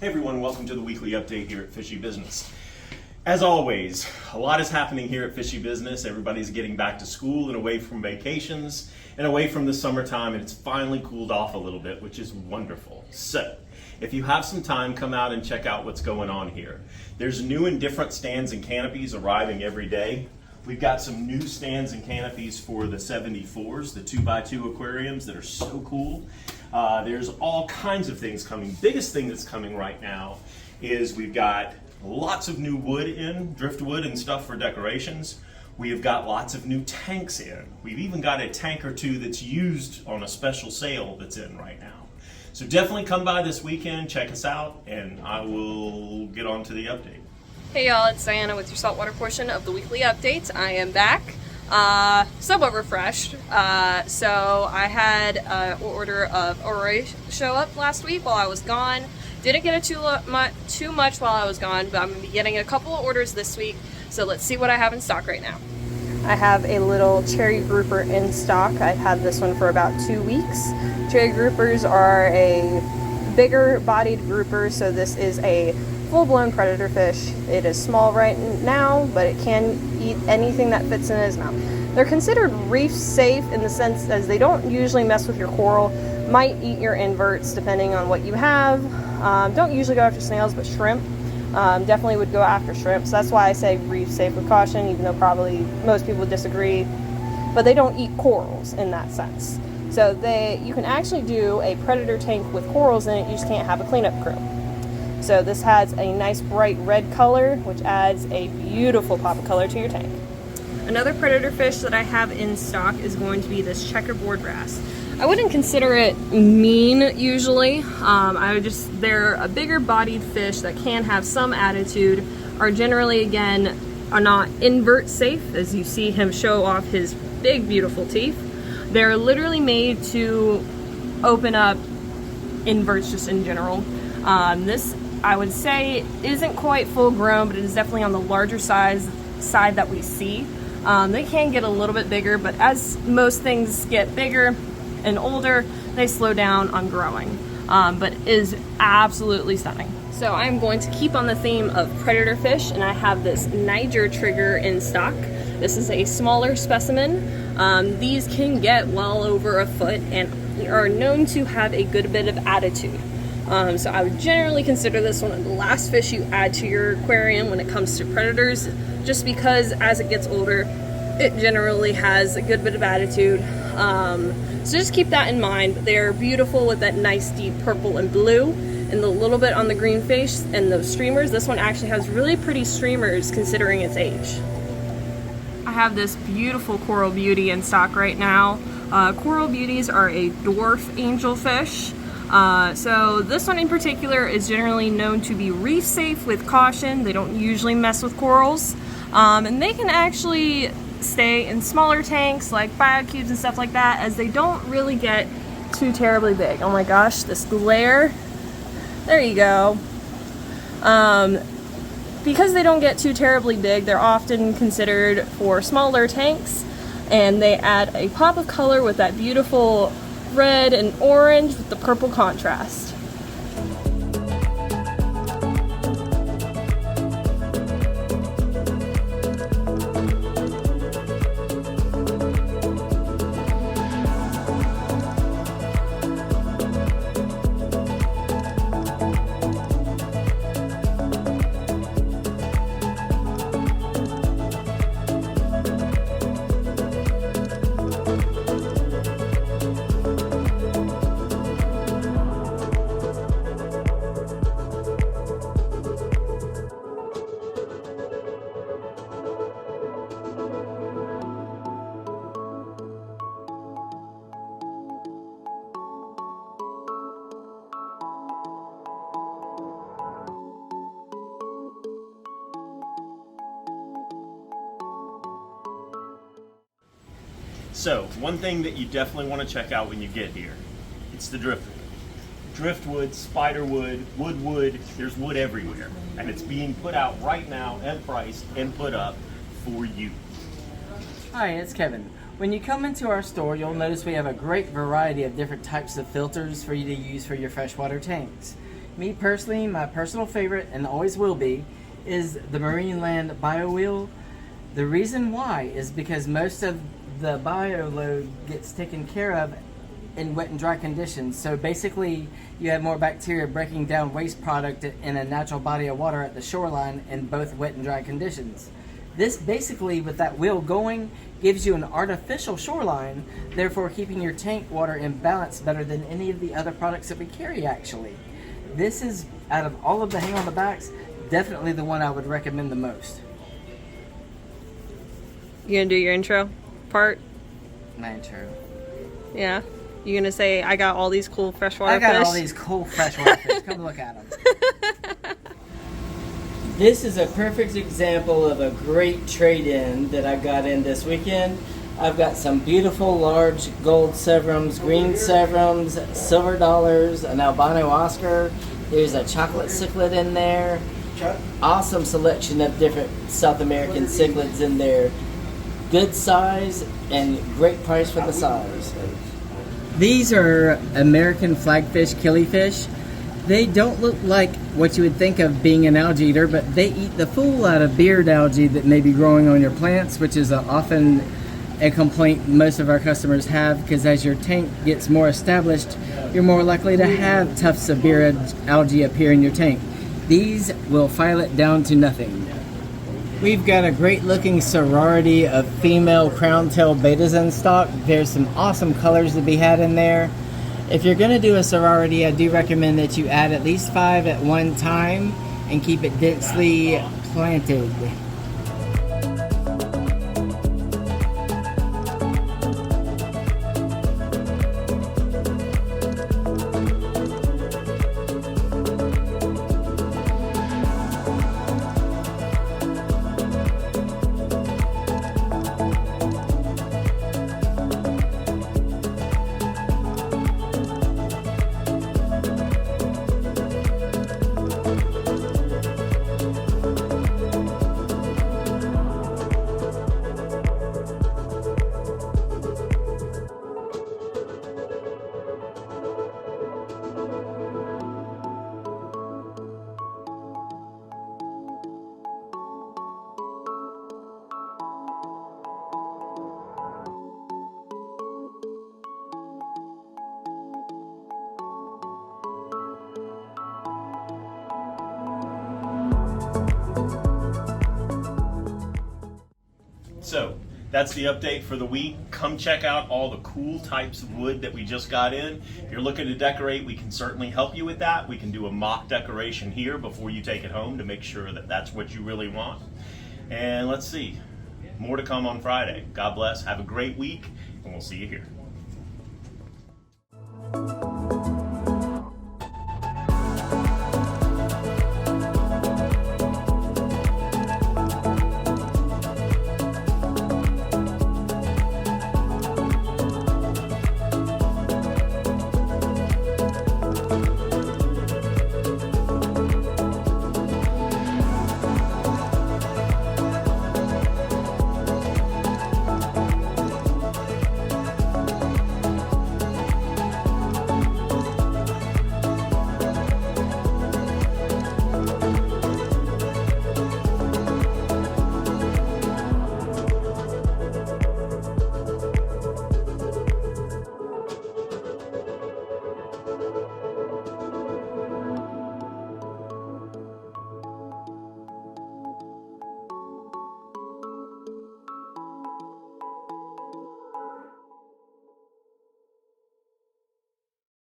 Hey everyone, welcome to the weekly update here at Fishy Business. As always, a lot is happening here at Fishy Business. Everybody's getting back to school and away from vacations and away from the summertime, and it's finally cooled off a little bit, which is wonderful. So, if you have some time, come out and check out what's going on here. There's new and different stands and canopies arriving every day. We've got some new stands and canopies for the 74s, the 2x2 aquariums that are so cool. There's all kinds of things coming. Biggest thing that's coming right now is we've got lots of new wood in, driftwood and stuff for decorations. We have got lots of new tanks in. We've even got a tank or two that's used on a special sale that's in right now. So definitely come by this weekend, check us out, and I will get on to the update. Hey y'all, it's Diana with your saltwater portion of the weekly update. I am back, somewhat refreshed. So I had an order of area show up last week while I was gone. Didn't get it too much while I was gone, but I'm going to be getting a couple of orders this week. So let's see what I have in stock right now. I have a little cherry grouper in stock. I've had this one for about 2 weeks. Cherry groupers are a bigger bodied grouper, so this is a full-blown predator fish. It is small right now, but it can eat anything that fits in his mouth. They're considered reef safe in the sense as they don't usually mess with your coral, might eat your inverts depending on what you have. Don't usually go after snails, but shrimp. Definitely would go after shrimp. So that's why I say reef safe with caution, even though probably most people would disagree. But they don't eat corals in that sense. So you can actually do a predator tank with corals in it, you just can't have a cleanup crew. So this has a nice bright red color, which adds a beautiful pop of color to your tank. Another predator fish that I have in stock is going to be this checkerboard RASS. I wouldn't consider it mean usually. They're a bigger bodied fish that can have some attitude, are generally, again, are not invert safe, as you see him show off his big, beautiful teeth. They're literally made to open up inverts just in general. This, I would say, isn't quite full grown, but it is definitely on the larger side that we see. They can get a little bit bigger, but as most things get bigger and older, they slow down on growing, but is absolutely stunning. So I'm going to keep on the theme of predator fish, and I have this Niger Trigger in stock. This is a smaller specimen. These can get well over a foot and are known to have a good bit of attitude. So I would generally consider this one of the last fish you add to your aquarium when it comes to predators, just because as it gets older, it generally has a good bit of attitude. So just keep that in mind. But they're beautiful with that nice deep purple and blue and the little bit on the green face and those streamers. This one actually has really pretty streamers considering its age. I have this beautiful coral beauty in stock right now. Coral beauties are a dwarf angelfish. So this one in particular is generally known to be reef safe with caution. They don't usually mess with corals. And they can actually stay in smaller tanks like biocubes and stuff like that, as they don't really get too terribly big. Oh my gosh, this glare. There you go. Because they don't get too terribly big, they're often considered for smaller tanks, and they add a pop of color with that beautiful red and orange with the purple contrast. So, one thing that you definitely want to check out when you get here, it's the driftwood. Driftwood, spiderwood, woodwood, there's wood everywhere. And it's being put out right now and priced and put up for you. Hi, it's Kevin. When you come into our store, you'll notice we have a great variety of different types of filters for you to use for your freshwater tanks. Me personally, my personal favorite, and always will be, is the Marine Land Bio Wheel. The reason why is because most of the bio load gets taken care of in wet and dry conditions. So basically, you have more bacteria breaking down waste product in a natural body of water at the shoreline in both wet and dry conditions. This basically, with that wheel going, gives you an artificial shoreline, therefore keeping your tank water in balance better than any of the other products that we carry actually. This is, out of all of the hang on the backs, definitely the one I would recommend the most. You gonna do your intro part? My intro. Yeah. You gonna say, I got all these cool freshwater fish? I got all these cool freshwater fish. Come look at them. This is a perfect example of a great trade-in that I got in this weekend. I've got some beautiful large gold severums, green severums, silver dollars, an albino Oscar. There's a chocolate cichlid in there. Awesome selection of different South American cichlids in there. Good size and great price for the size. These are American flagfish killifish. They don't look like what you would think of being an algae eater, but they eat the full out of beard algae that may be growing on your plants, which is often a complaint most of our customers have, because as your tank gets more established, you're more likely to have tufts of beard algae appear in your tank. These will file it down to nothing. We've got a great looking sorority of female crowntail betas in stock. There's some awesome colors to be had in there. If you're going to do a sorority, I do recommend that you add at least 5 at one time and keep it densely planted. So that's the update for the week. Come check out all the cool types of wood that we just got in. If you're looking to decorate, we can certainly help you with that. We can do a mock decoration here before you take it home to make sure that that's what you really want. And let's see, more to come on Friday. God bless, have a great week, and we'll see you here.